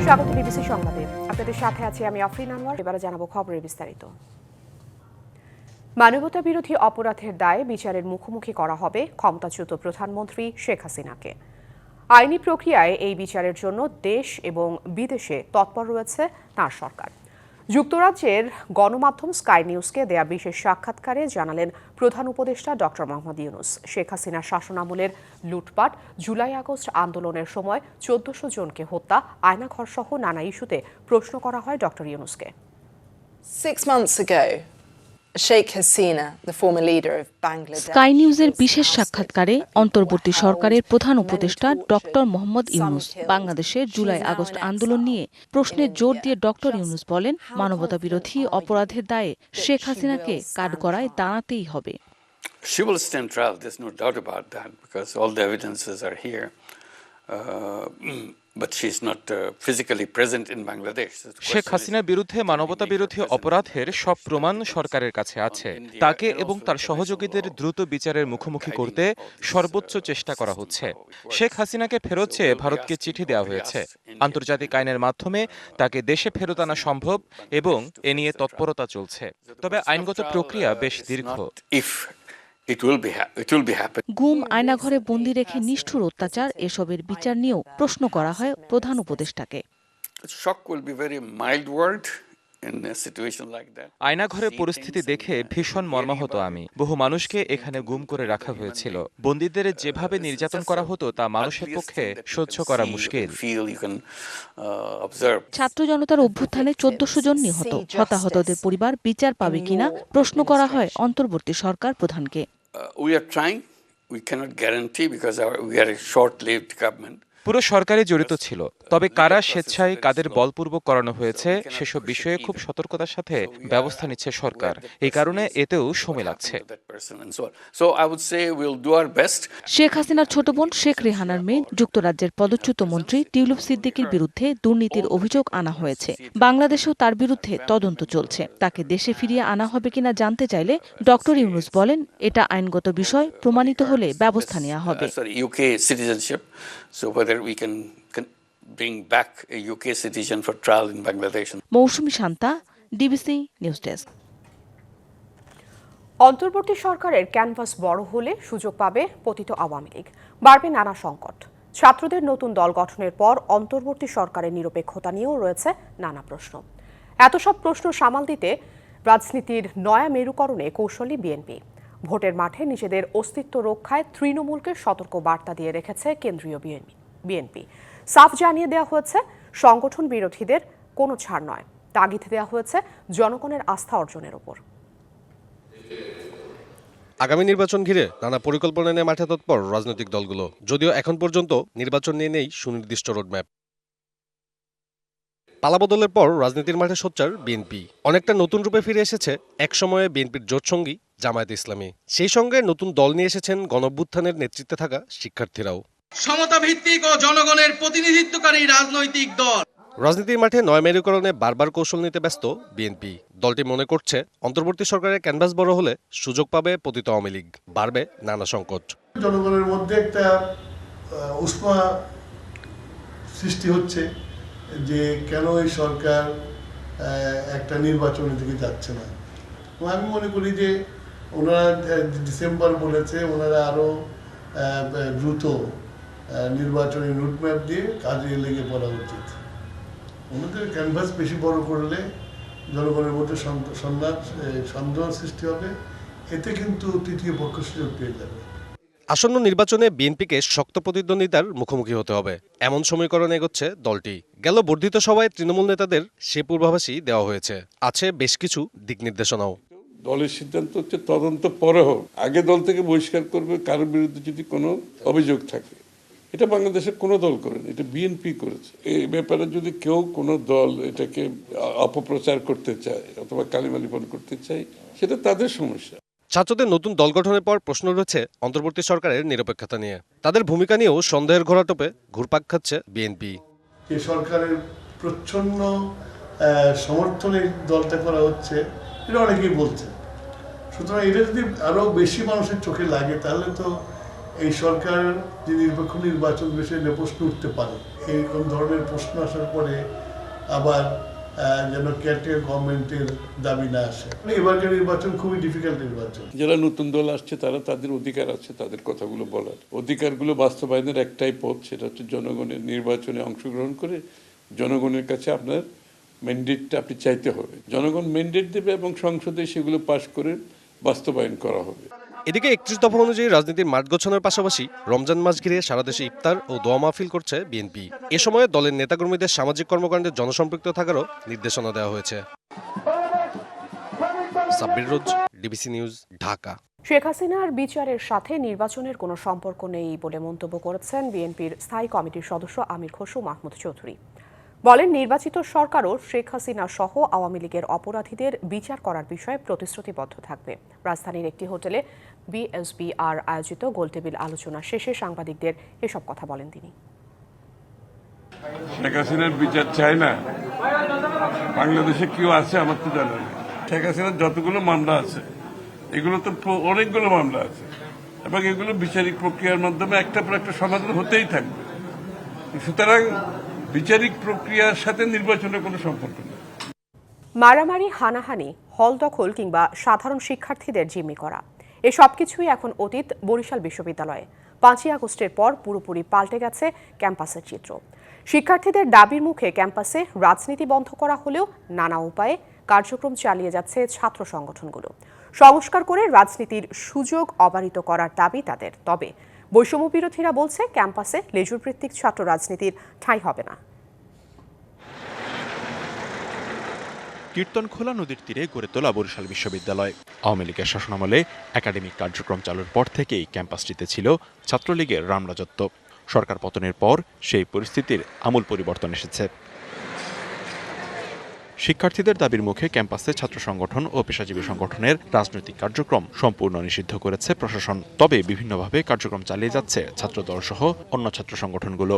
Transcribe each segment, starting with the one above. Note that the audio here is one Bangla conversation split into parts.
স্বাগত বিবিসি সংবাদে। আপনাদের সাথে আছি আমি আফরিন আনোয়ার। এবারে জানাবো খবরের বিস্তারিত। মানবতা বিরোধী অপরাধের দায়ে বিচারের মুখোমুখি করা হবে ক্ষমতাচ্যুত প্রধানমন্ত্রী শেখ হাসিনাকে। আইনি প্রক্রিয়ায় এই বিচারের জন্য দেশ এবং বিদেশে তৎপর রয়েছে তাঁর সরকার। যুক্তরাজ্যের গণমাধ্যম স্কাই নিউজকে দেয়া বিশেষ সাক্ষাৎকারে জানালেন প্রধান উপদেষ্টা ডক্টর মোহাম্মদ ইউনূস, শেখ হাসিনার শাসনামলের লুটপাট, জুলাই আগস্ট আন্দোলনের সময় ১৪০০ জনকে হত্যা, আয়নাঘর সহ নানা ইস্যুতে প্রশ্ন করা হয় doctor ইউনূসকে। 6 months ago, Sheikh Hasina, the former leader of Bangladesh, sky নিউজের বিশেষ সাক্ষাৎকারে অন্তর্বর্তী সরকারের প্রধান উপদেষ্টা ডক্টর মোহাম্মদ ইউনূস বাংলাদেশের জুলাই আগস্ট আন্দোলন নিয়ে প্রশ্নের জোর দিয়ে ডক্টর ইউনূস বলেন, মানবতা বিরোধী অপরাধের দায়ে শেখ হাসিনাকে কাঠগড়ায় দাঁড়াতেই হবে। She will stand trial, there's no doubt about that, because all the evidences are here. But she's not physically present in Bangladesh. Sheikh হাসিনার বিরুদ্ধে মানবতা বিরোধী অপরাধের সব প্রমাণ সরকারের কাছে আছে। তাকে এবং তার সহযোগীদের দ্রুত বিচারের মুখোমুখি করতে সর্বোচ্চ চেষ্টা করা হচ্ছে। শেখ হাসিনাকে ফেরত চেয়ে ভারতকে চিঠি দেওয়া হয়েছে। আন্তর্জাতিক আইনের মাধ্যমে তাকে দেশে ফেরত আনা সম্ভব এবং এ নিয়ে তৎপরতা চলছে। তবে আইনগত প্রক্রিয়া বেশ দীর্ঘ। গুম, আয়নাঘরে বন্দি রেখে নিষ্ঠুর অত্যাচার, এসবের বিচার নিয়েও প্রশ্ন করা হয় প্রধান উপদেষ্টাকে। আয়নাঘরের পরিস্থিতি দেখে ভীষণ মর্মাহত আমি। বহু মানুষকে এখানে গুম করে রাখা হয়েছিল। বন্দীদের যেভাবে নির্যাতন করা হতো তা মানুষের পক্ষে সহ্য করা মুশকিল। ছাত্র জনতার অভ্যুত্থানে ১৪০০ জন নিহত, হতাহতদের পরিবার বিচার পাবে কিনা প্রশ্ন করা হয় অন্তর্বর্তী সরকার প্রধানকে। পুরো সরকারই জড়িত ছিল, তবে কারা স্বেচ্ছায় কাদের বলপূর্বক করানো হয়েছে সেসব বিষয়ে খুব সতর্কতার সাথে ব্যবস্থা নিচ্ছে সরকার। এই কারণে এতেও সময় লাগছে। শেখ হাসিনার ছোট বোন শেখ রেহানার মেয়ে যুক্তরাজ্যের পদচ্যুত মন্ত্রী টিউলিপ সিদ্দিকীর বিরুদ্ধে দুর্নীতির অভিযোগ আনা হয়েছে। বাংলাদেশেও তার বিরুদ্ধে তদন্ত চলছে। তাকে দেশে ফিরিয়ে আনা হবে কিনা জানতে চাইলে ডক্টর ইউনূস বলেন, এটা আইনগত বিষয়, প্রমাণিত হলে ব্যবস্থা নেওয়া হবে। So whether we can bring back a UK citizen for trial in Bangladesh. Mousumi Shanta, DBC news desk. অন্তর্বর্তী সরকারের ক্যানভাস বড় হলে সুযোগ পাবে পতিত আওয়ামী লীগ, বাড়বে নানা সংকট। ছাত্রদের নতুন দল গঠনের পর অন্তর্বর্তী সরকারের নিরপেক্ষতা নিয়েও রয়েছে নানা প্রশ্ন। এত সব প্রশ্ন সামাল দিতে রাজনীতির নয়া মেরুকরণে কৌশলী বিএনপি। ভোটের মাঠে নিজেদের অস্তিত্ব রক্ষায় তৃণমূলকে সতর্ক বার্তা দিয়ে রেখেছে কেন্দ্রীয় বিএনপি। সাফ জানিয়ে দেওয়া হয়েছে, সংগঠন বিরোধীদের কোনো ছাড় নয়। তাগিদ দেওয়া হয়েছে জনগণের আস্থা অর্জনের ওপর। আগামী নির্বাচন ঘিরে নানা পরিকল্পনা নিয়ে মাঠে তৎপর রাজনৈতিক দলগুলো, যদিও এখন পর্যন্ত নির্বাচন নিয়ে নেই সুনির্দিষ্ট রোডম্যাপ। পালাবদলের পর রাজনীতির মাঠে সোচ্চার বিএনপি অনেকটা নতুন রূপে ফিরে এসেছে একসময়ে বিএনপির জোটসঙ্গী জামায়াতে ইসলামী। সেই সঙ্গে নতুন দল নিয়ে এসেছেন গণঅভ্যুত্থানের নেতৃত্বে থাকা শিক্ষার্থীরাও। সমতা ভিত্তিক ও জনগণের প্রতিনিধিত্বকারী রাজনৈতিক দল। রাজনীতির মাঠে নয় মেরুকরণে বারবার কৌশল নিতে ব্যস্ত বিএনপি। দলটি মনে করছে, অন্তর্বর্তী সরকারের ক্যানভাস বড় হলে সুযোগ পাবে পতিত আওয়ামী লীগ, বাড়বে নানা সংকট। জনগণের মধ্যে একটা উষ্মা সৃষ্টি হচ্ছে যে কেন এই সরকার একটা নির্বাচনের দিকে যাচ্ছে না। আমি মনে করি যে ওনারা ডিসেম্বর বলেছে, ওনারা আরো দ্রুত নির্বাচনী রুটম্যাপ দিয়ে কাজে লেগে পড়া উচিত। ওনাদের ক্যানভাস বেশি বড় করলে জনগণের মধ্যে সন্দেহ সৃষ্টি হবে, এতে কিন্তু তৃতীয় পক্ষ সুযোগ পেয়ে যাবে। আসন্ন নির্বাচনে বিএনপিকে শক্ত প্রতিদ্বন্দ্বিতার মুখোমুখি হতে হবে, এমন সমীকরণে এগোচ্ছে দলটি। গেল বর্ধিত সভায় তৃণমূল নেতাদের সে পূর্বাভাসই দেওয়া হয়েছে, আছে বেশ কিছু দিক নির্দেশনাও। দলের সিদ্ধান্ত হচ্ছে তদন্ত পরে হোক, আগে দল থেকে বহিষ্কার করবে কারোর বিরুদ্ধে যদি কোনো অভিযোগ থাকে। এটা বাংলাদেশের কোনো দল করেনি, এটা বিএনপি করেছে। এই ব্যাপারে যদি কেউ কোনো দল এটাকে অপপ্রচার করতে চায় অথবা কালিমালিপন করতে চায়, সেটা তাদের সমস্যা। ছাত্রদের নতুন দল গঠনের পর প্রশ্ন রয়েছে অন্তর্বর্তী সরকারের নিরপেক্ষতা নিয়ে। তাদের ভূমিকা নিয়েও সন্দেহের ঘোরাটোপে ঘুরপাক খাচ্ছে বিএনপি। যে সরকারের প্রচ্ছন্ন সমর্থনে দলটা করা হচ্ছে, এটা অনেকেই বলছে। সুতরাং এটা যদি আরো বেশি মানুষের চোখে লাগে, তাহলে তো এই সরকার যে নিরপেক্ষ নির্বাচন বিষয়ে প্রশ্ন উঠতে পারে। এরকম ধরনের প্রশ্ন আসার পরে আবার যেন কেয়ারটেকার গভর্নমেন্টের দাবি না আসে। এবারকার নির্বাচন খুবই ডিফিকাল্ট নির্বাচন। যারা নতুন দল আসছে তারা তাদের অধিকার আছে তাদের কথাগুলো বলার। অধিকারগুলো বাস্তবায়নের একটাই পথ, সেটা হচ্ছে জনগণের নির্বাচনে অংশগ্রহণ করে জনগণের কাছে আপনার ম্যান্ডেটটা আপনি চাইতে হবে। জনগণ ম্যান্ডেট দেবে এবং সংসদে সেগুলো পাশ করে বাস্তবায়ন করা হবে। এদিকে 31 দফা অনুযায়ী রাজনীতির মাঠ গোছানোর পাশাপাশি রমজান মাস ঘিরে সারা দেশে ইফতার ও দোয়া মাহফিল করছে বিএনপি। এ সময় দলের নেতাকর্মীদের সামাজিক কর্মকাণ্ডে জনসম্পৃক্ত থাকারও নির্দেশনা দেওয়া হয়েছে। সাব্বির রোজ, ডিবিসি নিউজ, ঢাকা। শেখ হাসিনার বিচারের সাথে নির্বাচনের কোনো সম্পর্ক নেই বলে মন্তব্য করেছেন বিএনপির স্থায়ী কমিটির সদস্য আমির খসরু মাহমুদ চৌধুরী। বলেন, নির্বাচিত সরকারও শেখ হাসিনা সহ আওয়ামী লীগের অপরাধীদের বিচার করার বিষয়ে প্রতিশ্রুতিবদ্ধ থাকবে। রাজধানীর একটি হোটেলে বিএসবিআর আয়োজিত গোলটেবিল আলোচনা শেষে সাংবাদিকদের এসব কথা বলেন তিনি। শেখ হাসিনার বিচার চায় না বাংলাদেশে কেউ আছে আমার তো জানা নেই। শেখ হাসিনার যতগুলো মামলা আছে এগুলো তো অনেকগুলো মামলা আছে এবং এগুলো বিচারিক প্রক্রিয়ার মাধ্যমে একটার পর একটা সমাধান হতেই থাকবে। সুতরাং বিচারিক প্রক্রিয়ার সাথে নির্বাচনের কোনো সম্পর্ক নেই। মারামারি, হানাহানি, হল দখল কিংবা সাধারণ শিক্ষার্থীদের জিম্মি করা, এ সবকিছুই এখন অতীত বরিশাল বিশ্ববিদ্যালয়ে। 5ই আগস্টের পর পুরোপুরি পাল্টে গেছে ক্যাম্পাসের চিত্র। শিক্ষার্থীদের দাবির মুখে ক্যাম্পাসে রাজনীতি বন্ধ করা হলেও নানা উপায়ে কার্যক্রম চালিয়ে যাচ্ছে ছাত্র সংগঠনগুলো। সংস্কার করে রাজনীতির সুযোগ অবারিত করার দাবি তাদের। তবে বৈষম্য বিরোধীরা বলছে, ক্যাম্পাসে লেজুর ভিত্তিক ছাত্র রাজনীতির ঠাঁই হবে না। কীর্তনখোলা নদীর তীরে গড়ে তোলা বরিশাল বিশ্ববিদ্যালয় আওয়ামী লীগের শাসনামলে একাডেমিক কার্যক্রম চালুর পর থেকেই ক্যাম্পাসটিতে ছিল ছাত্রলীগের রামরাজত্ব। সরকার পতনের পর সেই পরিস্থিতির আমূল পরিবর্তন এসেছে। শিক্ষার্থীদের দাবির মুখে ক্যাম্পাসে ছাত্র সংগঠন ও পেশাজীবী সংগঠনের রাজনৈতিক কার্যক্রম সম্পূর্ণ নিষিদ্ধ করেছে প্রশাসন। তবে বিভিন্নভাবে কার্যক্রম চালিয়ে যাচ্ছে ছাত্রদল সহ অন্য ছাত্র সংগঠনগুলো।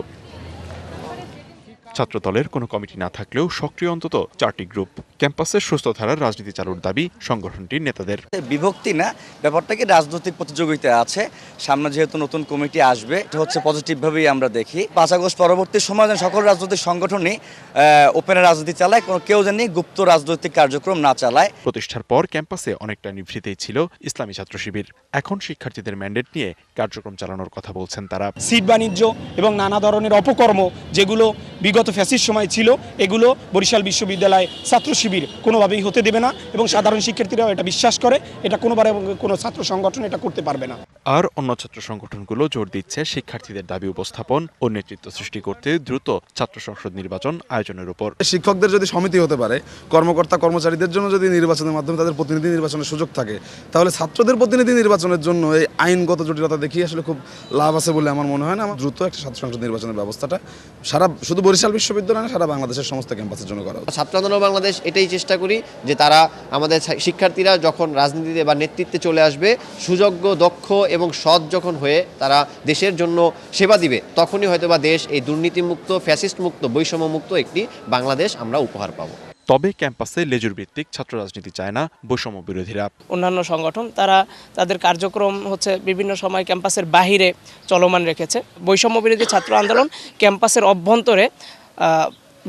ছাত্রদলের কোনো কমিটি না থাকলেও সক্রিয় অন্তত 4টি গ্রুপ। ক্যাম্পাসের সুস্থ ধারার রাজনীতি চালুর দাবি সংগঠনটির নেতাদের। বিভক্তি না, ব্যাপারটাকে রাজনৈতিক প্রতিযোগিতা আছে। সামনে যেহেতু নতুন কমিটি আসবে, এটা হচ্ছে পজিটিভভাবেই আমরা দেখি। 5 আগস্ট পরবর্তী সময় সকল রাজনৈতিক সংগঠনই ওপেন রাজনীতি চালায়, কোনো কেউ জানি গুপ্ত রাজনৈতিক কার্যক্রম না চালায়। প্রতিষ্ঠার পর ক্যাম্পাসে অনেকটা নিভৃতেই ছিল ইসলামী ছাত্র শিবির। এখন শিক্ষার্থীদের ম্যান্ডেট নিয়ে কার্যক্রম চালানোর কথা বলছেন তারা। সিট বাণিজ্য এবং নানা ধরনের অপকর্ম যেগুলো বিগত ফ্যাসিস্ট সময় ছিল, এগুলো বরিশাল বিশ্ববিদ্যালয় ছাত্র শিবির কোনোভাবেই হতে দেবে না এবং সাধারণ শিক্ষার্থীরাও এটা বিশ্বাস করে। এটা কোনোবারে কোনো ছাত্র সংগঠন এটা করতে পারবে না। আর অন্য ছাত্র সংগঠনগুলো জোর দিচ্ছে শিক্ষার্থীদের দাবি উপস্থাপন ও নেতৃত্ব সৃষ্টি করতে দ্রুত ছাত্র সংসদ নির্বাচন আয়োজনের উপর। শিক্ষকদের যদি সমিতি হতে পারে, কর্মকর্তা কর্মচারীদের জন্য যদি নির্বাচনের মাধ্যমে তাদের প্রতিনিধি নির্বাচনের সুযোগ থাকে, তাহলে ছাত্রদের প্রতিনিধি নির্বাচনের জন্য এই আইনগত জটিলতা দেখিয়ে আসলে খুব লাভ আছে বলে আমার মনে হয় না। আমার দ্রুত একটা ছাত্র সংসদ নির্বাচনের ব্যবস্থাটা শুধু বরিশাল বিশ্ববিদ্যালয় না, সারা বাংলাদেশের সমস্ত ক্যাম্পাসের জন্য করা। ছাত্র আন্দোলন বাংলাদেশ এটাই চেষ্টা করি যে তারা আমাদের শিক্ষার্থীরা যখন রাজনীতিতে বা নেতৃত্বে চলে আসবে, সুযোগ্য, দক্ষ এবং সৎ যখন হয়ে তারা দেশের জন্য সেবা দিবে, তখনই হয়তো বা দেশ এই দুর্নীতিমুক্ত, ফ্যাসিস্ট মুক্ত, বৈষম্য মুক্ত একটি বাংলাদেশ আমরা উপহার পাবো। তবে ক্যাম্পাসে লেজুর ভিত্তিক ছাত্র রাজনীতি চায় না বৈষম্য বিরোধীরা। অন্যান্য সংগঠন তারা তাদের কার্যক্রম বিভিন্ন সময় ক্যাম্পাসের বাহিরে চলমান রেখেছে। বৈষম্য বিরোধী ছাত্র আন্দোলন ক্যাম্পাসের অভ্যন্তরে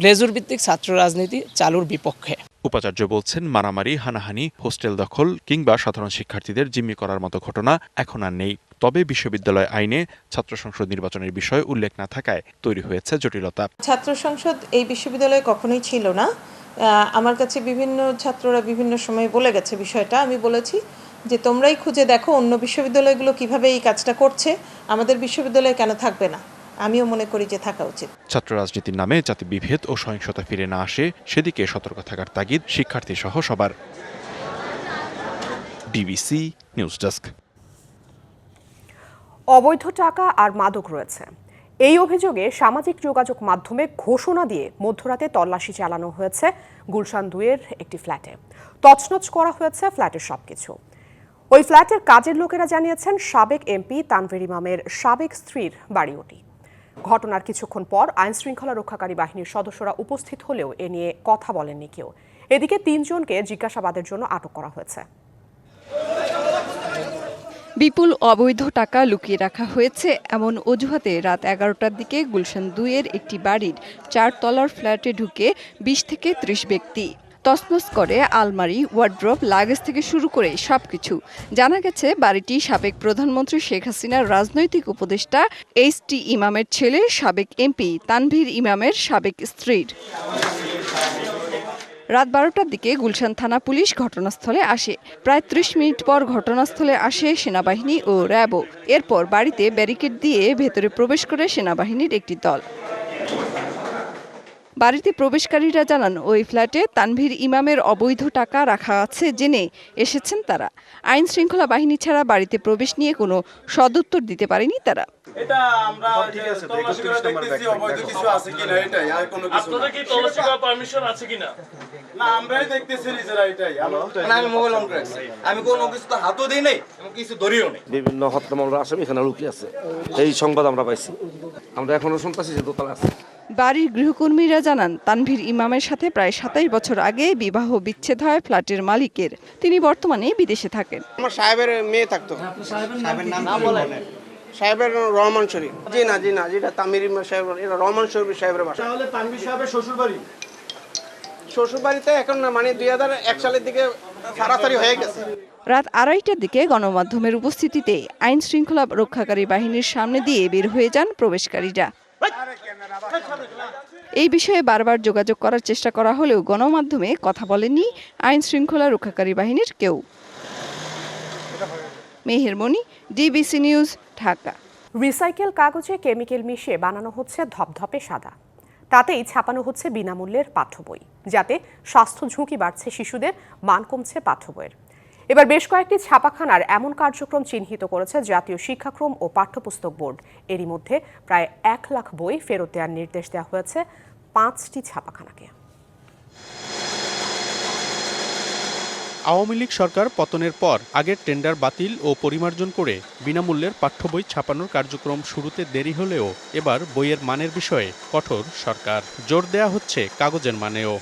লেজুর ভিত্তিক ছাত্র রাজনীতি চালুর বিপক্ষে। উপাচার্য বলছেন, মারামারি, হানাহানি, হোস্টেল দখল কিংবা সাধারণ শিক্ষার্থীদের জিম্মি করার মতো ঘটনা এখন আর নেই। তবে বিশ্ববিদ্যালয় আইনে ছাত্র সংসদ নির্বাচনের বিষয়ে উল্লেখ না থাকায় তৈরি হয়েছে জটিলতা। ছাত্র সংসদ এই বিশ্ববিদ্যালয়ে কখনোই ছিল না। আমার কাছে বিভিন্ন ছাত্ররা বিভিন্ন সময় বলে গেছে বিষয়টা। আমি বলেছি যে তোমরাই খুঁজে দেখো অন্য বিশ্ববিদ্যালয়গুলো কিভাবে এই কাজটা করছে, আমাদের বিশ্ববিদ্যালয়ে কেন থাকবে না। আমিও মনে করি যে থাকা উচিত। ছাত্র রাজনীতির নামে যাতে বিভেদ ও সহিংসতা ফিরে না আসে, সেদিকে সতর্ক থাকার তাগিদ শিক্ষার্থী সহ সবার। DBC news desk. অবৈধ টাকা আর মাদক রয়েছে, এই অভিযোগে সামাজিক যোগাযোগ মাধ্যমে ঘোষণা দিয়ে মধ্যরাতে তল্লাশি চালানো হয়েছে গুলশান 2-এর একটি ফ্ল্যাটে। তছনছ করা হয়েছে ফ্ল্যাটের সবকিছু। ওই ফ্ল্যাটের কাজের লোকেরা জানিয়েছেন, সাবেক এমপি তানভীর ইমামের সাবেক স্ত্রীর বাড়ি ওটি। ঘটনার কিছুক্ষণ পর আইনশৃঙ্খলা রক্ষাকারী বাহিনীর সদস্যরা উপস্থিত হলেও এ নিয়ে কথা বলেননি কেউ। এদিকে 3 জনকে জিজ্ঞাসাবাদের জন্য আটক করা হয়েছে। বিপুল অবৈধ টাকা লুকিয়ে রাখা হয়েছে এমন অজুহাতে রাত 11টার দিকে গুলশান 2-এর একটি বাড়ির 4 তলার ফ্ল্যাটে ঢুকে 20 থেকে 30 ব্যক্তি তছনছ করে আলমারি, ওয়ার্ড্রোব, লাগেজ থেকে শুরু করে সবকিছু। জানা গেছে বাড়িটি সাবেক প্রধানমন্ত্রী শেখ হাসিনার রাজনৈতিক উপদেষ্টা এইচ.টি. ইমামের ছেলে সাবেক এমপি তানভীর ইমামের সাবেক স্ত্রীর। রাত 12টার দিকে গুলশান থানা পুলিশ ঘটনাস্থলে আসে। প্রায় 30 মিনিট পর ঘটনাস্থলে আসে সেনাবাহিনী ও র্যাবও। এরপর বাড়িতে ব্যারিকেড দিয়ে ভেতরে প্রবেশ করে সেনাবাহিনীর একটি দল। বাড়িতে প্রবেশকারীরা জানান ওই ফ্ল্যাটে তানভীর ইমামের অবৈধ টাকা রাখা আছে জেনে এসেছেন তারা। আইন শৃঙ্খলা বাহিনী ছাড়া বাড়িতে প্রবেশ নিয়ে কোনো সদুত্তর দিতে পারেনি তারা। এটা আমরা তল্লাশি করে দেখতেছি অবৈধ কিছু আছে কিনা, এটাই আর কোনো কিছু। আপনাদের কি তল্লাশি করার পারমিশন আছে কিনা? না, আমরাই দেখতেছি নিজেরা, এটাই। আমি মোবাইল অন করেছি, আমি কোনো কিছু তো হাতও দেই নাই এবং কিছু ধরিও নাই। বিভিন্ন হত্যা মামলার আসামি এখানে লুকিয়ে আছে, এই সংবাদ আমরা পাইছি। আমরা এখনো শুনতেছি যে দোতলা আছে। বাড়ির গৃহকর্মীরা জানান তানভীর ইমামের সাথে প্রায় 27 বছর আগে বিবাহ বিচ্ছেদ হয় ফ্ল্যাটের মালিকের। তিনি বর্তমানে বিদেশে থাকেন। আমার সাহেবের মেয়ে থাকতো। সাহেবের নাম বলেন? সাহেবের রহমান শরীফ। জি না, যেটা তামির সাহেব, এটা রহমান শরীফ সাহেবের বাসা। তাহলে তানভীর সাহেবের শ্বশুরবাড়ি? শ্বশুরবাড়িতে এখন না, মানে 2001 সালের দিকে সারাসারি হয়ে গেছে। রাত 2:30টার দিকে গণমাধ্যমের উপস্থিতিতে আইন শৃঙ্খলা রক্ষাকারী বাহিনীর সামনে দিয়ে বের হয়ে যান প্রবেশকারীরা। এই বিষয়ে বারবার যোগাযোগ করার চেষ্টা করা হলেও গণমাধ্যমে কথা বলেনি আইন শৃঙ্খলা রক্ষাকারী বাহিনীর কেউ। মেহের মনি, ডিবিসি নিউজ, ঢাকা। রিসাইকেল কাগজে কেমিক্যাল মিশিয়ে বানানো হচ্ছে ধপধপে সাদা। তাতেই ছাপানো হচ্ছে বিনামূল্যের পাঠ্য বই, যাতে স্বাস্থ্য ঝুঁকি বাড়ছে শিশুদের, মান কমছে পাঠ্য বইয়ের। এবার বেশ কয়েকটি ছাপাখানার এমন কার্যক্রম চিহ্নিত করেছে জাতীয় শিক্ষাক্রম ও পাঠ্যপুস্তক বোর্ড। এরই মধ্যে প্রায় 1 লাখ বই ফেরত দেওয়ার নির্দেশ দেওয়া হয়েছে 5টি ছাপাখানাকে। আওয়ামী লীগ সরকার পতনের পর আগের টেন্ডার বাতিল ও পরিমার্জন করে বিনামূল্যের পাঠ্য বই ছাপানোর কার্যক্রম শুরুতে দেরি হলেও এবার বইয়ের মানের বিষয়ে কঠোর সরকার। জোর দেয়া হচ্ছে কাগজের মানেও।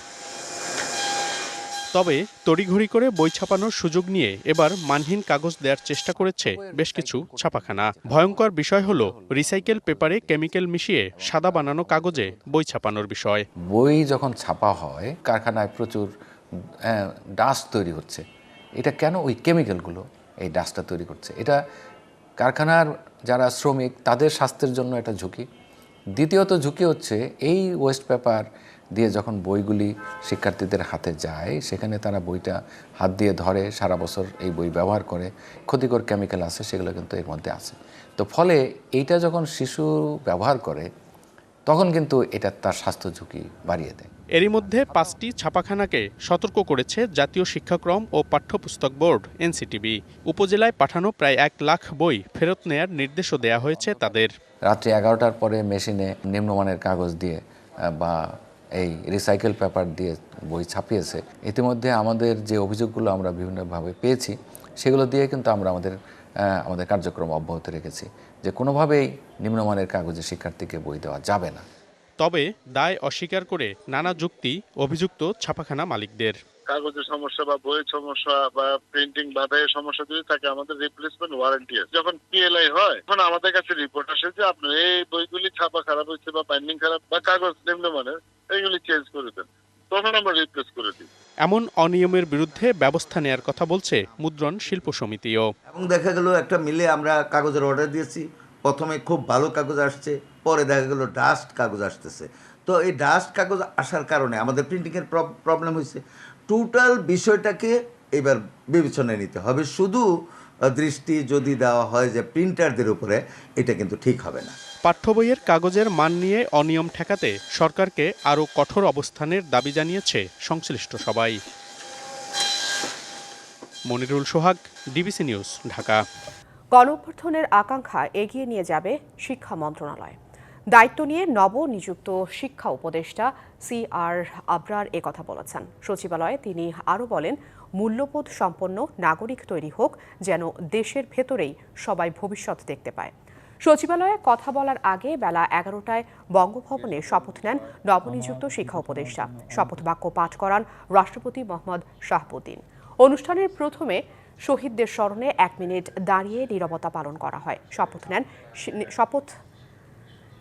তবে তড়িঘড়ি করে বই ছাপানোর সুযোগ নিয়ে এবার মানহীন কাগজ দেওয়ার চেষ্টা করেছে বেশ কিছু ছাপাখানা। ভয়ঙ্কর বিষয় হলো রিসাইকেল পেপারে কেমিক্যাল মিশিয়ে সাদা বানানো কাগজে বই ছাপানোর বিষয়। বই যখন ছাপা হয় কারখানায় প্রচুর ডাস্ট তৈরি হচ্ছে। এটা কেন? ওই কেমিক্যালগুলো এই ডাস্টটা তৈরি করছে। এটা কারখানার যারা শ্রমিক তাদের স্বাস্থ্যের জন্য একটা ঝুঁকি। দ্বিতীয়ত ঝুঁকি হচ্ছে এই ওয়েস্ট পেপার দিয়ে যখন বইগুলি শিক্ষার্থীদের হাতে যায়, সেখানে তারা বইটা হাত দিয়ে ধরে, সারা বছর এই বই ব্যবহার করে, ক্ষতিকর কেমিক্যাল আছে সেগুলো কিন্তু এর মধ্যে আছে। তো ফলে এইটা যখন শিশু ব্যবহার করে তখন কিন্তু এটা তার স্বাস্থ্য ঝুঁকি বাড়িয়ে দেয়। এরই মধ্যে 5টি ছাপাখানাকে সতর্ক করেছে জাতীয় শিক্ষাক্রম ও পাঠ্যপুস্তক বোর্ড এনসিটিবি। উপজেলায় পাঠানো প্রায় 1 লাখ বই ফেরত নেয়ার নির্দেশও দেয়া হয়েছে তাদের। রাত্রি 11টার পরে মেশিনে নিম্নমানের কাগজ দিয়ে বা এই রিসাইকেল পেপার দিয়ে বই ছাপিয়েছে। ইতিমধ্যে আমাদের যে অভিযোগগুলো আমরা বিভিন্নভাবে পেয়েছি সেগুলো দিয়ে কিন্তু আমরা আমাদের কার্যক্রম অব্যাহত রেখেছি যে কোনোভাবেই নিম্নমানের কাগজে শিক্ষার্থীকে বই দেওয়া যাবে না। তবে দায় অস্বীকার করে নানা যুক্তি অভিযুক্ত ছাপাখানা মালিকদের। কাগজের সমস্যা বা বইয়ের সমস্যা বা প্রিন্টিং বাধাইয়ের সমস্যা যদি থাকে আমাদের রিপ্লেসমেন্ট ওয়ারেন্টি আছে। যখন পিএলআই হয় তখন আমাদের কাছে রিপোর্ট আসে যে আপনার এই বইগুলি ছাপা খারাপ হয়েছে বা বাইন্ডিং খারাপ বা কাগজ নিম্নমানের, এইগুলি চেঞ্জ করে দেন, তখন আমরা রিপ্লেস করে দিই। এমন অনিয়মের বিরুদ্ধে ব্যবস্থা নেয়ার কথা বলছে মুদ্রণ শিল্প সমিতিও। এবং দেখা গেল একটা মিলে আমরা কাগজের অর্ডার দিয়েছি, প্রথমে খুব ভালো কাগজ আসছে, পরে দেখা গেল ডাস্ট কাগজ আসতেছে। তো এই ডাস্ট কাগজ আসার কারণে আমাদের প্রিন্টিংয়ের প্রবলেম হয়েছে। টোটাল বিষয়টাকে এবার বিবেচনায় নিতে হবে। শুধু দৃষ্টি যদি দেওয়া হয় যে প্রিন্টারদের উপরে, এটা কিন্তু ঠিক হবে না। পাঠ্য বইয়ের কাগজের মান নিয়ে অনিয়ম ঠেকাতে সরকারকে আরও কঠোর অবস্থানের দাবি জানিয়েছে সংশ্লিষ্ট সবাই। মনিরুল সোহাগ, ডিবিসি নিউজ, ঢাকা। গণঅভ্যুত্থানের আকাঙ্ক্ষা এগিয়ে নিয়ে যাবে শিক্ষা মন্ত্রণালয়। দায়িত্ব নিয়ে নবনিযুক্ত শিক্ষা উপদেষ্টা CR আবরার একথা বলেছেন। সচিবালয়ে তিনি আরও বলেন, মূল্যবোধ সম্পন্ন নাগরিক তৈরি হোক, যেন দেশের ভেতরেই সবাই ভবিষ্যৎ দেখতে পায়। সচিবালয়ে কথা বলার আগে বেলা 11টায় বঙ্গভবনে শপথ নেন নবনিযুক্ত শিক্ষা উপদেষ্টা। শপথ বাক্য পাঠ করান রাষ্ট্রপতি মোহাম্মদ শাহাবুদ্দিন। অনুষ্ঠানের প্রথমে শহীদদের স্মরণে 1 মিনিট দাঁড়িয়ে নীরবতা পালন করা হয়। শপথ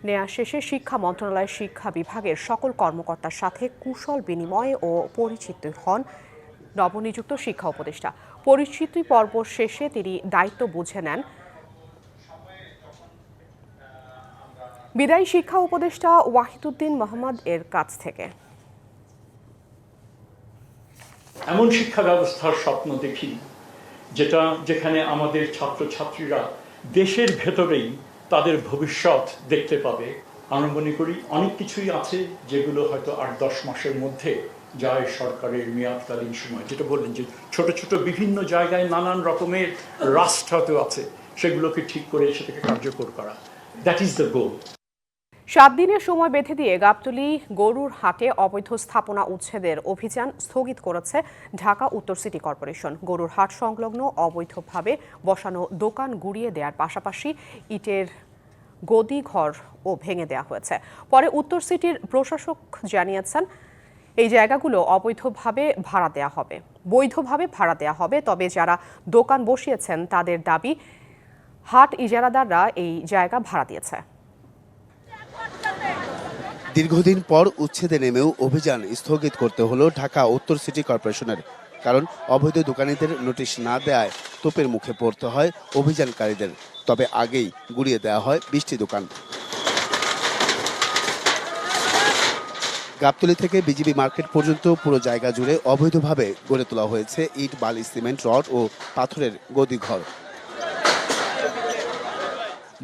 নেওয়া শেষে শিক্ষা মন্ত্রণালয়ের শিক্ষা বিভাগের সকল কর্মকর্তার সাথে কুশল বিনিময় ও পরিচিত হন নবনিযুক্ত শিক্ষা উপদেষ্টা। পরিচিতি পর্ব শেষে তিনি দায়িত্ব বুঝে নেন। বিদায়ী শিক্ষা উপদেষ্টা ওয়াহিদুদ্দিন মোহাম্মদ এর কাছ থেকে। এমন শিক্ষা ব্যবস্থার স্বপ্ন দেখি যেখানে আমাদের ছাত্রছাত্রীরা দেশের ভেতরেই তাদের ভবিষ্যৎ দেখতে পাবে। আমি মনে করি অনেক কিছুই আছে যেগুলো হয়তো 8-10 মাসের মধ্যে যায় সরকারের মেয়াদকালীন সময়। যেটা বললেন যে ছোট ছোট বিভিন্ন জায়গায় নানান রকমের রাষ্ট্র হয়তো আছে, সেগুলোকে ঠিক করে সেটাকে কার্যকর করা, দ্যাট ইজ দ্য গোল। 7 দিনের সময় বেঁধে দিয়ে গাবতলী গরুর হাটে অবৈধ স্থাপনা উচ্ছেদের অভিযান স্থগিত করেছে ঢাকা উত্তর সিটি কর্পোরেশন। গরুর হাট সংলগ্ন অবৈধভাবে বসানো দোকান গুড়িয়ে দেওয়ার পাশাপাশি ইটের গদি ঘরও ভেঙে দেওয়া হয়েছে। পরে উত্তর সিটির প্রশাসক জানিয়েছেন এই জায়গাগুলো অবৈধভাবে ভাড়া দেওয়া হবে, বৈধভাবে ভাড়া দেওয়া হবে। তবে যারা দোকান বসিয়েছেন তাদের দাবি হাট ইজারাদাররা এই জায়গা ভাড়া দিয়েছে। দীর্ঘদিন পর উচ্ছেদে নেমেও অভিযান স্থগিত করতে হলো ঢাকা উত্তর সিটি কর্পোরেশনের। কারণ অবৈধ দোকানীদের নোটিশ না দেওয়ায় তোপের মুখে পড়তে হয় অভিযানকারীদের। তবে আগেই গুড়িয়ে দেওয়া হয় 20টি দোকান। গাবতলী থেকে বিজিবি মার্কেট পর্যন্ত পুরো জায়গা জুড়ে অবৈধভাবে গড়ে তোলা হয়েছে ইট, বালি, সিমেন্ট, রড ও পাথরের গদিঘর।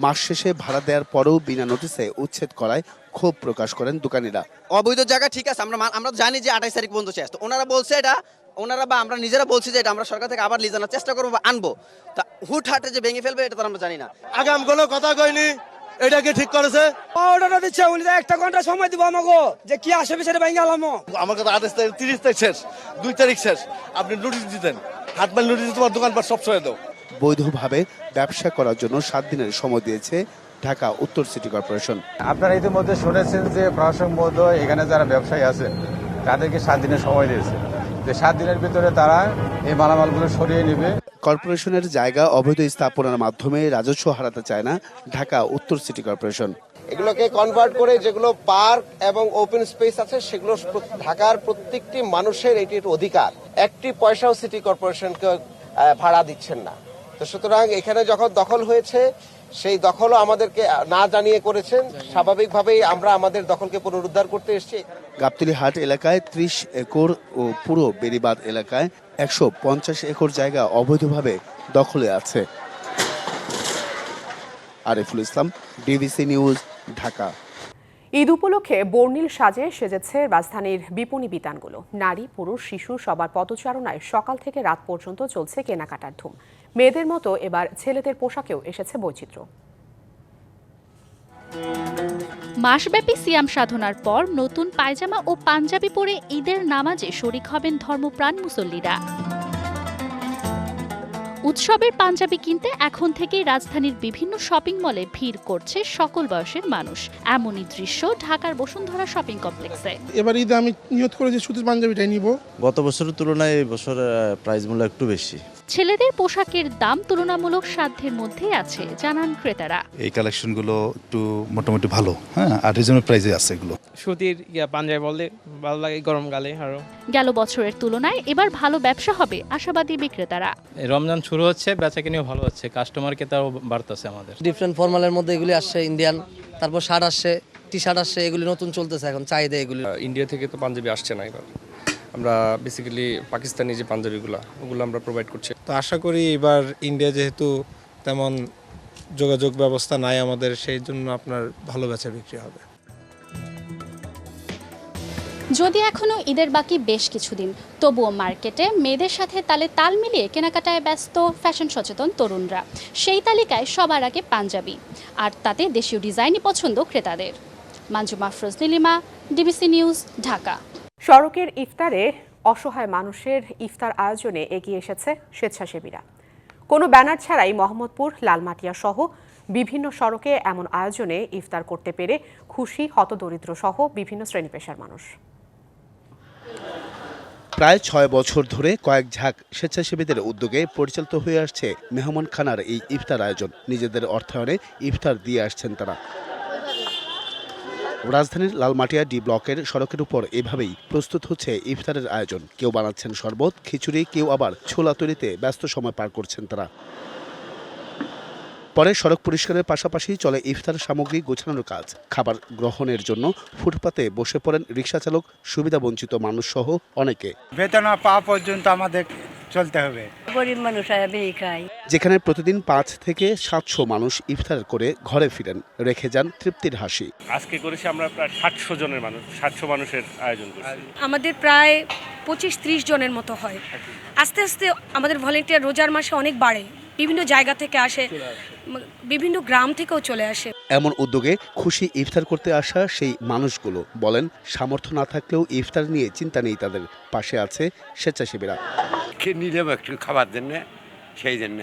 মাস শেষে ভাড়া দেওয়ার পরেও বিনা নোটিশে উচ্ছেদ করায় ক্ষোভ প্রকাশ করেন দোকানীরা। অবৈধ জায়গা ঠিক আছে, আমরা জানি যে 28 তারিখ পর্যন্ত শেষ। তো ওনারা বলছে এটা, ওনারা বা আমরা নিজেরা বলছি যে এটা আমরা সরকার থেকে আবার লিজ আনার চেষ্টা করবো বা আনবো। তা হুটহাটে যে ভেঙে ফেলবে এটা তো আমরা জানি না। আগাম কোনো কথা কইনি, এটা কি ঠিক করেছে? অর্ডারটা দিচ্ছে উনি, 1 ঘন্টা সময় দিব আমাকে যে কি আসবে সেটা ভেঙে আলামো। আমার কাছে 28 তারিখ, 30 তারিখ শেষ, 2 তারিখ শেষ। আপনি নোটিশ দিতেন, হাটমাল নোটিশ তোমার দোকানপাট সব ছড়ে দাও। বৈধভাবে ব্যবসা করার জন্য 7 দিনের সময় দিয়েছে ঢাকা উত্তর সিটি কর্পোরেশন। আপনারা ইতিমধ্যে শুনেছেন যে প্রশাসন মহোদয় এখানে যারা ব্যবসায়ী আছে তাদেরকে 7 দিনের সময় দিয়েছে, যে 7 দিনের ভিতরে তারা এই মালামালগুলো সরিয়ে নেবে। কর্পোরেশনের জায়গা অবৈধ স্থাপনার মাধ্যমে রাজস্ব হারাতে চায় না ঢাকা উত্তর সিটি কর্পোরেশন। এগুলোকে কনভার্ট করে যেগুলো পার্ক এবং ওপেন স্পেস আছে সেগুলো ঢাকার প্রত্যেকটি মানুষের এটির অধিকার। একটি পয়সাও সিটি কর্পোরেশনকে ভাড়া দিচ্ছেন না। তো সুতরাং এখানে যখন দখল হয়েছে সেই দখলও আমাদেরকে না জানিয়ে করেছেন। স্বাভাবিকভাবেই আমরা আমাদের দখলকে পুনরুদ্ধার করতে এসেছি। গাবতলী হাট এলাকায় 30 একর ও পুরো বেড়িবাঁধ এলাকায় 150 একর জায়গা অবৈধভাবে দখলে আছে। Ariful Islam, DBC news, Dhaka. ঈদ উপলক্ষে বর্ণিল সাজে সেজেছে রাজধানীর বিপণী বিতানগুলো। নারী, পুরুষ, শিশু সবার পদচারণায় সকাল থেকে রাত পর্যন্ত চলছে কেনাকাটার ধুম। মেয়েদের মতো এবার ছেলেদের পোশাকেও এসেছে বৈচিত্র্য। মাসব্যাপী সিয়াম সাধনার পর নতুন পায়জামা ও পাঞ্জাবি পরে ঈদের নামাজে শরিক হবেন ধর্মপ্রাণ মুসল্লিরা। উৎসবের পাঞ্জাবি কিনতে এখন থেকেই রাজধানীর বিভিন্ন শপিং মলে ভিড় করছে সকল বয়সের মানুষ। এমনই দৃশ্য ঢাকার বসুন্ধরা শপিং কমপ্লেক্সে। এবার ঈদে আমি নিয়ত করে যে সুতির পাঞ্জাবিটাই নিব। গত বছরের তুলনায় এই বছর প্রাইস মূল্য একটু বেশি। ছেলেদের পোশাকের দাম তুলনামূলক সাধ্যের মধ্যেই আছে জানান ক্রেতারা। এই কালেকশনগুলো একটু মোটামুটি ভালো, হ্যাঁ, আর রিজনেবল প্রাইসে আছে এগুলো। সুতির পাঞ্জাবি বললে ভালো লাগে গরমকালে। আরো গেল বছরের তুলনায় এবার ভালো ব্যবসা হবে আশাবাদী বিক্রেতারা। রমজান শুরু হচ্ছে, বেচাকেনিও ভালো হচ্ছে, কাস্টমার ক্রেতাও বাড়তেছে আমাদের। ডিফারেন্ট ফর্মালের মধ্যে এগুলি আসছে ইন্ডিয়ান, তারপর শার্ট আসছে, টি শার্ট আসছে, এগুলি নতুন চলতেছে এখন চাহিদা এগুলি। ইন্ডিয়া থেকে তো পাঞ্জাবি আসছে না এবার, আমরা বেসিক্যালি পাকিস্তানি যে পাঞ্জাবিগুলো ওগুলো আমরা প্রোভাইড করছি। তো আশা করি এবার ইন্ডিয়া যেহেতু তেমন যোগাযোগ ব্যবস্থা নাই আমাদের, সেই জন্য আপনার ভালো বেচা বিক্রি হবে। যদি এখনো ঈদের বাকি বেশ কিছুদিন, তবুও মার্কেটে মেয়েদের সাথে তালে তাল মিলিয়ে কেনাকাটায় ব্যস্ত ফ্যাশন সচেতন তরুণরা। সেই তালিকায় সবার আগে পাঞ্জাবি, আর তাতে দেশীয় ডিজাইনই পছন্দ ক্রেতাদের। Manjuma Afroz Nilima, DBC news, Dhaka. সড়কের ইফতারে অসহায় মানুষের ইফতার আয়োজনে এগিয়ে এসেছে স্বেচ্ছাসেবীরা। কোনো ব্যানার ছাড়াই মোহাম্মদপুর, লালমাটিয়া সহ বিভিন্ন সড়কে এমন আয়োজনে ইফতার করতে পেরে খুশি হতদরিদ্র সহ বিভিন্ন শ্রেণী পেশার মানুষ। প্রায় 6 বছর ধরে কয়েক ঝাঁক স্বেচ্ছাসেবীদের উদ্যোগে পরিচালিত হয়ে আসছে মেহমানখানার এই ইফতার আয়োজন। নিজেদের অর্থায়নে ইফতার দিয়ে আসছেন তারা। রাজধানীর লালমাটিয়া ডি ব্লকের সড়কের উপর এভাবেই প্রস্তুত হচ্ছে ইফতারের আয়োজন। কেউ বানাচ্ছেন শরবত, খিচুড়ি, কেউ আবার ছোলা তৈরিতে ব্যস্ত সময় পার করছেন তারা। পরে সড়ক পরিষ্কারের পাশাপাশি চলে ইফতার সামগ্রী গোছানোর কাজ। খাবার গ্রহণের জন্য ফুটপাতে বসে পড়েন রিকশাচালক, সুবিধাবঞ্চিত মানুষ সহ অনেকে। বেতন পাওয়া পর্যন্ত আমাদের চলতে হবে, গরিব মানুষ খাই। যেখানে প্রতিদিন 5 থেকে 700 মানুষ ইফতার করে ঘরে ফিরেন, রেখে যান তৃপ্তির হাসি। আজকে করেছি আমরা প্রায় 700 মানুষের আয়োজন করেছি। আমাদের প্রায় 25-30 জনের মতো হয়। আস্তে আস্তে আমাদের ভলেন্টিয়ার রোজার মাসে অনেক বাড়ে, বিভিন্ন জায়গা থেকে আসে, বিভিন্ন গ্রাম থেকেও চলে আসে। এমন উদ্যোগে খুশি ইফতার করতে আসা সেই মানুষগুলো বলেন, সামর্থ্য না থাকলেও ইফতার নিয়ে চিন্তা নেই তাদের, পাশে আছে স্বেচ্ছাসেবীরা। নিলাম একটু খাবার জন্য, সেই জন্য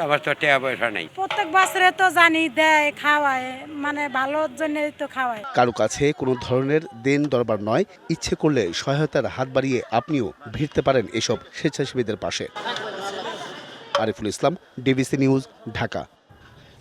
আমার তো টাকা পয়সা নেই। প্রত্যেক বছরে তো জানি দেয়, খাওয়ায়, মানে ভালোর জন্য তো খাওয়ায়। কারো কাছে কোনো ধরনের দেন দরবার নয়, ইচ্ছে করলে সহায়তার হাত বাড়িয়ে আপনিও ভিড়তে পারেন এসব স্বেচ্ছাসেবীদের পাশে। Ariful Islam, DBC news, Dhaka.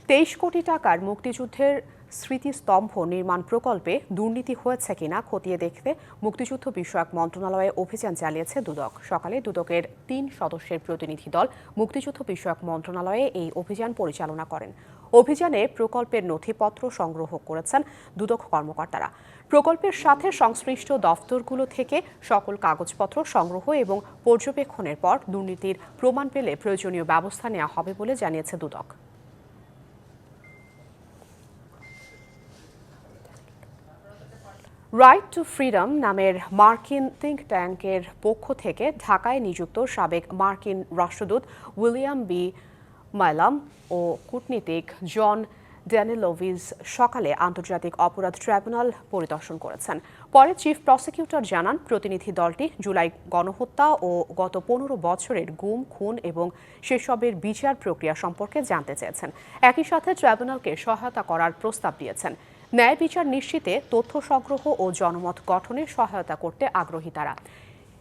23 কোটি টাকার মুক্তিযুদ্ধের স্মৃতিস্তম্ভ নির্মাণ প্রকল্পে দুর্নীতি হয়েছে কিনা খতিয়ে দেখতে মুক্তিযুদ্ধ বিষয়ক মন্ত্রণালয়ে অভিযান চালিয়েছে দুদক। সকালে দুদকের 3 সদস্যের প্রতিনিধি দল মুক্তিযুদ্ধ বিষয়ক মন্ত্রণালয়ে এই অভিযান পরিচালনা করেন। অভিযানে প্রকল্পের নথিপত্র সংগ্রহ করেছেন দুদক কর্মকর্তারা। প্রকল্পের সাথে সংশ্লিষ্ট দফতরগুলো থেকে সকল কাগজপত্র সংগ্রহ এবং পর্যবেক্ষণের পর দুর্নীতির প্রমাণ পেলে প্রয়োজনীয় ব্যবস্থা নেওয়া হবে বলে জানিয়েছে দুদক। রাইট টু ফ্রিডম নামের মার্কিন থিঙ্ক ট্যাঙ্কের পক্ষ থেকে ঢাকায় নিযুক্ত সাবেক মার্কিন রাষ্ট্রদূত উইলিয়াম বি মাইলাম ও কূটনীতিক জন ড্যানিলোভিজ সকালে আন্তর্জাতিক অপরাধ ট্রাইব্যুনাল পরিদর্শন করেছেন। পরে চিফ প্রসিকিউটর জানান, প্রতিনিধি দলটি জুলাই গণহত্যা ও গত 15 বছরের গুম, খুন এবং সেসবের বিচার প্রক্রিয়া সম্পর্কে জানতে চেয়েছেন। একই সাথে ট্রাইব্যুনালকে সহায়তা করার প্রস্তাব দিয়েছেন। ন্যায় বিচার নিশ্চিতে তথ্য সংগ্রহ ও জনমত গঠনে সহায়তা করতে আগ্রহী তারা।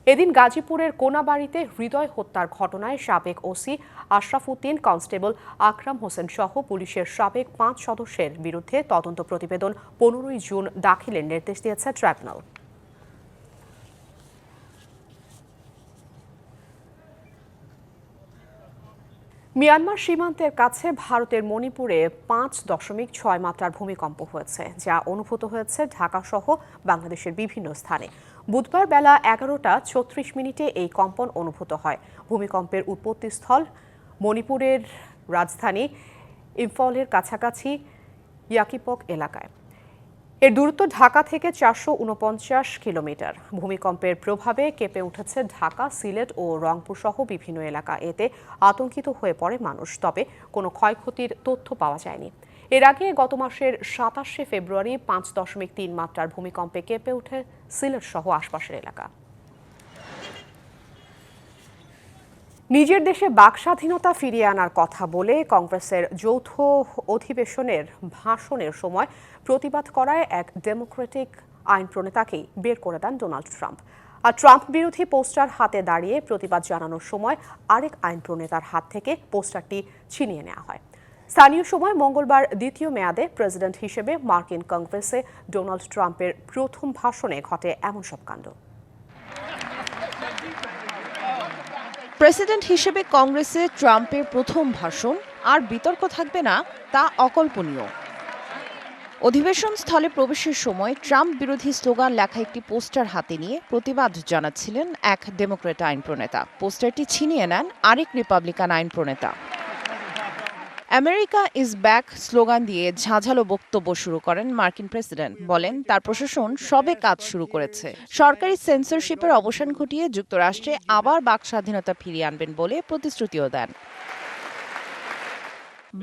এদিন গাজীপুরের কোনাবাড়িতে হৃদয় হত্যার ঘটনায় সাবেক ওসি আশরাফ উদ্দিন, কনস্টেবল আকরাম হোসেন সহ পুলিশের সাবেক 5 সদস্যের বিরুদ্ধে তদন্ত প্রতিবেদন 15 জুন দাখিলের নির্দেশ দিয়েছে ট্রাইব্যুনাল। মিয়ানমার সীমান্তের কাছে ভারতের মণিপুরে 5.6 মাত্রার ভূমিকম্প হয়েছে, যা অনুভূত হয়েছে ঢাকা সহ বাংলাদেশের বিভিন্ন স্থানে। বুধবার বেলা 11:36 এই কম্পন অনুভূত হয়। ভূমিকম্পের উৎপত্তিস্থল মণিপুরের রাজধানী ইম্ফলের কাছাকাছি ইয়াকিপক এলাকায়। এর দূরত্ব ঢাকা থেকে 449 কিলোমিটার। ভূমিকম্পের প্রভাবে কেঁপে উঠেছে ঢাকা, সিলেট ও রংপুর সহ বিভিন্ন এলাকা। এতে আতঙ্কিত হয়ে পড়ে মানুষ, তবে কোনো ক্ষয়ক্ষতির তথ্য পাওয়া যায়নি। এর আগে গত মাসের 27 ফেব্রুয়ারি 5.3 মাত্রার ভূমিকম্পে কেঁপে ওঠে সিলেট সহ আশপাশের এলাকা। নিজের দেশে বাক স্বাধীনতা ফিরিয়ে আনার কথা বলে কংগ্রেসের যৌথ অধিবেশনের ভাষণের সময় প্রতিবাদ করায় এক ডেমোক্রেটিক আইন প্রণেতাকেই বের করে দেন ডোনাল্ড ট্রাম্প। আর ট্রাম্প বিরোধী পোস্টার হাতে দাঁড়িয়ে প্রতিবাদ জানানোর সময় আরেক আইন প্রণেতার হাত থেকে পোস্টারটি ছিনিয়ে নেওয়া হয়। স্থানীয় সময় মঙ্গলবার দ্বিতীয় মেয়াদে প্রেসিডেন্ট হিসেবে মার্কিন কংগ্রেসে ডোনাল্ড ট্রাম্পের প্রথম ভাষণে ঘটে এমন সব কাণ্ড। প্রেসিডেন্ট হিসেবে কংগ্রেসে ট্রাম্পের প্রথম ভাষণ, আর বিতর্ক থাকবে না তা অকল্পনীয়। অধিবেশন স্থলে প্রবেশের সময় ট্রাম্প বিরোধী স্লোগান লেখা একটি পোস্টার হাতে নিয়ে প্রতিবাদ জানাচ্ছিলেন এক ডেমোক্র্যাট আইন প্রণেতা। পোস্টারটি ছিনিয়ে নেন আরেক রিপাবলিকান আইন প্রণেতা। আমেরিকা ইজ ব্যাক স্লোগান দিয়ে ঝাঁঝালো বক্তব্য শুরু করেন মার্কিন প্রেসিডেন্ট। বলেন তার প্রশাসন সবে কাজ শুরু করেছে। সরকারি সেন্সরশিপের অবসান ঘটিয়ে যুক্তরাষ্ট্রে আবার বাক স্বাধীনতা ফিরিয়ে আনবেন বলে প্রতিশ্রুতিও দেন।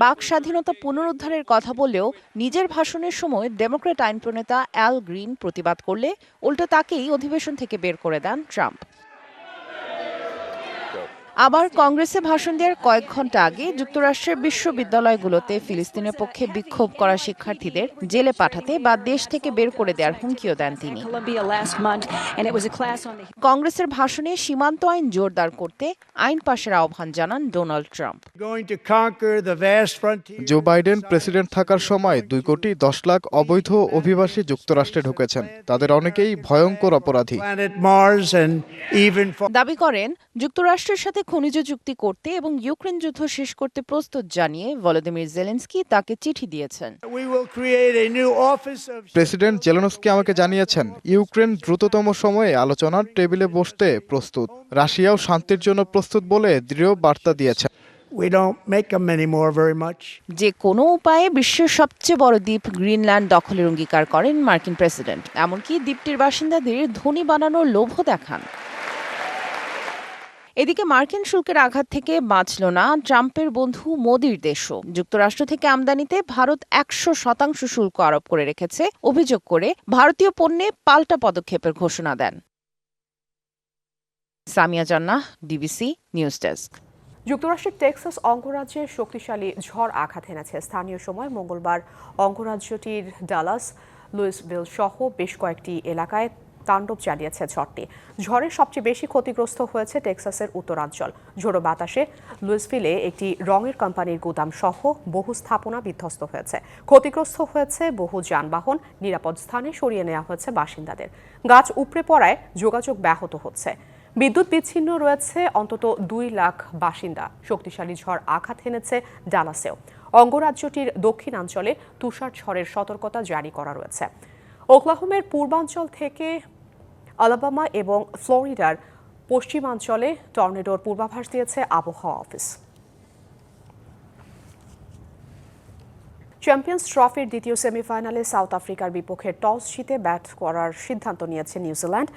বাক স্বাধীনতা পুনরুদ্ধারের কথা বললেও নিজের ভাষণের সময় ডেমোক্র্যাট আইন প্রণেতা অ্যাল গ্রিন প্রতিবাদ করলে উল্টো তাকেই অধিবেশন থেকে বের করে দেন ট্রাম্প। আবার কংগ্রেসে ভাষণ দেওয়ার কয়েক ঘন্টা আগে যুক্তরাষ্ট্রের বিশ্ববিদ্যালয়গুলোতে ফিলিস্তিনের পক্ষে বিক্ষোভ করা শিক্ষার্থীদের জেলে পাঠাতে বা দেশ থেকে বের করে দেওয়ার হুমকিও দেন তিনি। কংগ্রেসের ভাষণে সীমান্ত আইন জোরদার করতে আইন পাশের আহ্বান জানান Donald Trump. Joe Biden president থাকার সময় 2,10,00,000 অবৈধ অভিবাসী যুক্তরাষ্ট্রে ঢুকেছেন। তাদের অনেকেই ভয়ঙ্কর অপরাধী। দাবি করেন যুক্তরাষ্ট্রের সাথে খনিজ চুক্তি করতে এবং ইউক্রেন যুদ্ধ শেষ করতে প্রস্তুত জানিয়ে ভলোদিমির জেলেনস্কি তাকে চিঠি দিয়েছেন। প্রেসিডেন্ট জেলেনস্কি আমাকে জানিয়েছেন ইউক্রেন দ্রুততম সময়ে আলোচনার টেবিলে বসতে প্রস্তুত। রাশিয়াও শান্তির জন্য প্রস্তুত বলে দৃঢ় বার্তা দিয়েছেন। যে কোনো উপায়ে বিশ্বের সবচেয়ে বড় দ্বীপ গ্রিনল্যান্ড দখলের অঙ্গীকার করেন মার্কিন প্রেসিডেন্ট। এমনকি দ্বীপটির বাসিন্দাদের ধনী বানানোর লোভও দেখান। এদিকে মার্কিন শুল্কের আঘাত থেকে বাঁচল না ট্রাম্পের বন্ধু মোদির দেশও। যুক্তরাষ্ট্র থেকে আমদানিতে ভারত 100% শুল্ক আরোপ করে রেখেছে অভিযোগ করে ভারতীয় পণ্যে পাল্টা পদক্ষেপের ঘোষণা দেন। সামিয়া জান্নাহ, ডিবিসি নিউজ ডেস্ক। যুক্তরাষ্ট্রের টেক্সাস অঙ্গরাজ্যে শক্তিশালী ঝড় আঘাত এনেছে। স্থানীয় সময় মঙ্গলবার অঙ্গরাজ্যটির ডালাস, লুইসভিল সহ বেশ কয়েকটি এলাকায় তাণ্ডব চালিয়েছে ঝড়টি। ঝড়ের সবচেয়ে বেশি ক্ষতিগ্রস্ত হয়েছে টেক্সাসের উত্তরাঞ্চল। ঝোড়ো বাতাসে লুইসভিলে একটি রঙের কোম্পানির গুদাম সহ বহু স্থাপনা বিধ্বস্ত হয়েছে। ক্ষতিগ্রস্ত হয়েছে বহু যানবাহন। নিরাপদ স্থানে সরিয়ে নেওয়া হয়েছে বাসিন্দাদের। গাছ উপড়ে পড়ায় যোগাযোগ ব্যাহত হচ্ছে। বিদ্যুৎ বিচ্ছিন্ন রয়েছে অন্তত 2 লাখ বাসিন্দা। শক্তিশালী ঝড় আঘাত এনেছে ডালাসেও। অঙ্গরাজ্যটির দক্ষিণাঞ্চলে তুষার ঝড়ের সতর্কতা জারি করা রয়েছে। ওকলাহোমার পূর্বাঞ্চল থেকে আলাবামা এবং ফ্লোরিডার পশ্চিমাঞ্চলে টর্নেডোর পূর্বাভাস দিয়েছে আবহাওয়া অফিস। চ্যাম্পিয়ন্স ট্রফির দ্বিতীয় সেমিফাইনালে সাউথ আফ্রিকার বিপক্ষে টস জিতে ব্যাট করার সিদ্ধান্ত নিয়েছে নিউজিল্যান্ড।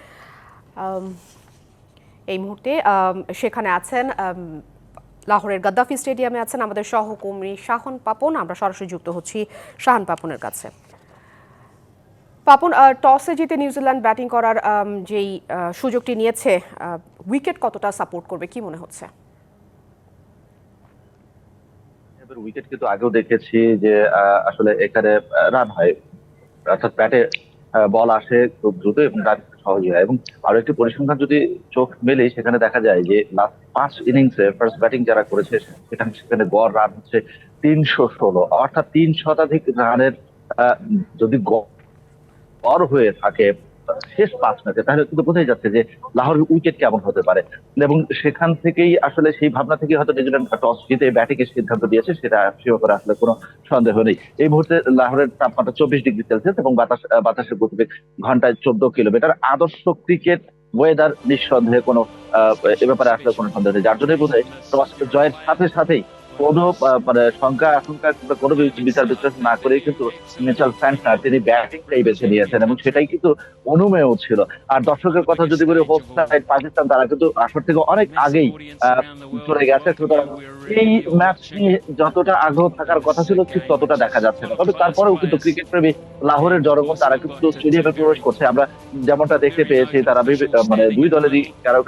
এই মুহূর্তে সেখানে আছেন লাহোরের গাদ্দাফি স্টেডিয়ামে আছেন আমাদের সহকর্মী শাহন পাপন। আমরা সরাসরি যুক্ত হচ্ছি শাহন পাপনের কাছে। পাপন, টসে জিতে নিউজিল্যান্ড ব্যাটিং করার যেই সুযোগটি নিয়েছে, উইকেট কতটা সাপোর্ট করবে কি মনে হচ্ছে? উইকেট কিন্তু আগেও দেখেছি যে আসলে এখানে রান হয়, অর্থাৎ ব্যাটে বল আসে খুব দ্রুত এবং রান সহজ হয়। এবং আরো একটি পরিসংখ্যান যদি চোখ মেলে সেখানে দেখা যায় যে লাস্ট 5 ইনিংসে ফার্স্ট ব্যাটিং যারা করেছে সেখানে গড় রান হচ্ছে 316, অর্থাৎ 3 শতাধিক রানের যদি গড় হয়ে থাকে শেষ 5 ম্যাচে, তাহলে কিন্তু বোঝাই যাচ্ছে যে লাহোরের উইকেট কেমন হতে পারে। এবং সেখান থেকেই আসলে সেই ভাবনা থেকে হয়তো নিউজিল্যান্ড টস জিতে ব্যাটিং এর সিদ্ধান্ত দিয়েছে, সেটা সে ব্যাপারে আসলে কোনো সন্দেহ নেই। এই মুহূর্তে লাহোরের তাপমাত্রা 24 ডিগ্রি সেলসিয়াস এবং বাতাসের গতিবেগ ঘন্টায় 14 কিলোমিটার। আদর্শ ক্রিকেট ওয়েদার নিঃসন্দেহে কোনো এ ব্যাপারে আসলে কোনো সন্দেহ নেই। যার জন্যই বোধহয় টস জয়ের সাথে সাথেই কোনো শঙ্কা আশঙ্কা কিংবা কোনো বিচার বিশ্লেষণ না করেই কিন্তু মিচেল স্যান্টনার তিনি ব্যাটিংটাই বেছে নিয়েছেন এবং সেটাই কিন্তু অনুমেয় ছিল। আর দর্শকের কথা যদি বলি, হোস্ট সাইড পাকিস্তান তারা কিন্তু আসর থেকে অনেক আগেই চলে গেছে। সুতরাং এই ম্যাচ নিয়ে যতটা আগ্রহ থাকার কথা ছিল ঠিক ততটা দেখা যাচ্ছে না। তবে তারপরেও কিন্তু ক্রিকেট প্রেমী লাহোরের জনগণ তারা কিন্তু স্টেডিয়ামে প্রবেশ করছে। আমরা যেমনটা দেখতে পেয়েছি, তারা দুই দলেরই কারো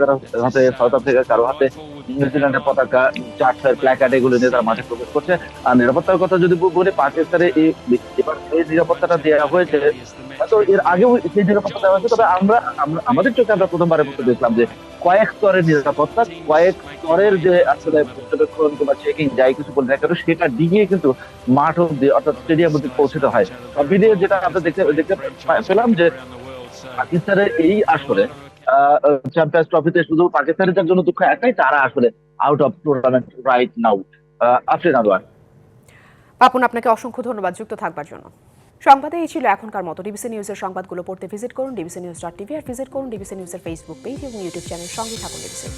হাতে সাউথ আফ্রিকা, কারো হাতে নিউজিল্যান্ডের পতাকা, চার্টার প্ল্যাকার্ড এগুলো নিয়ে তারা মাঠে প্রবেশ করছে। আর নিরাপত্তার কথা যদি বলি, পাকিস্তানে এবার এই নিরাপত্তাটা দেওয়া হয়েছে, হয়তো এর আগেও সেই নিরাপত্তা দেওয়া হয়েছে। তবে আমাদের চোখে আমরা প্রথমবারের মতো দেখলাম যে কয়েক স্তরের নিরাপত্তা, কয়েক স্তরের যে আসলে পর্যবেক্ষণ কিংবা চেকিং যাই কিছু বলে না কেন, সেটা দিয়ে কিন্তু মাঠ অব্দি অর্থাৎ স্টেডিয়াম অব্দি পৌঁছতে হয়। সব মিলিয়ে যেটা আমরা দেখতে পেলাম যে পাকিস্তানের এই আসরে চ্যাম্পিয়ন্স ট্রফিতে শুধু পাকিস্তানের জন্য দুঃখ একটাই, তারা আসলে out of tournament right now. Afrin Anwar. Papon, আপনাকে অসংখ্য ধন্যবাদ যুক্ত থাকবার জন্য। সংবাদে এই ছিল এখনকার মতো। ডিবিসি নিউজের সংবাদগুলো পড়তে ভিজিট করুন dbcnews.tv আর ভিজিট করুন ডিবিসি নিউজের ফেসবুক পেজ এবং ইউটিউব চ্যানেল। সঙ্গে থাকুন ডিবিসি।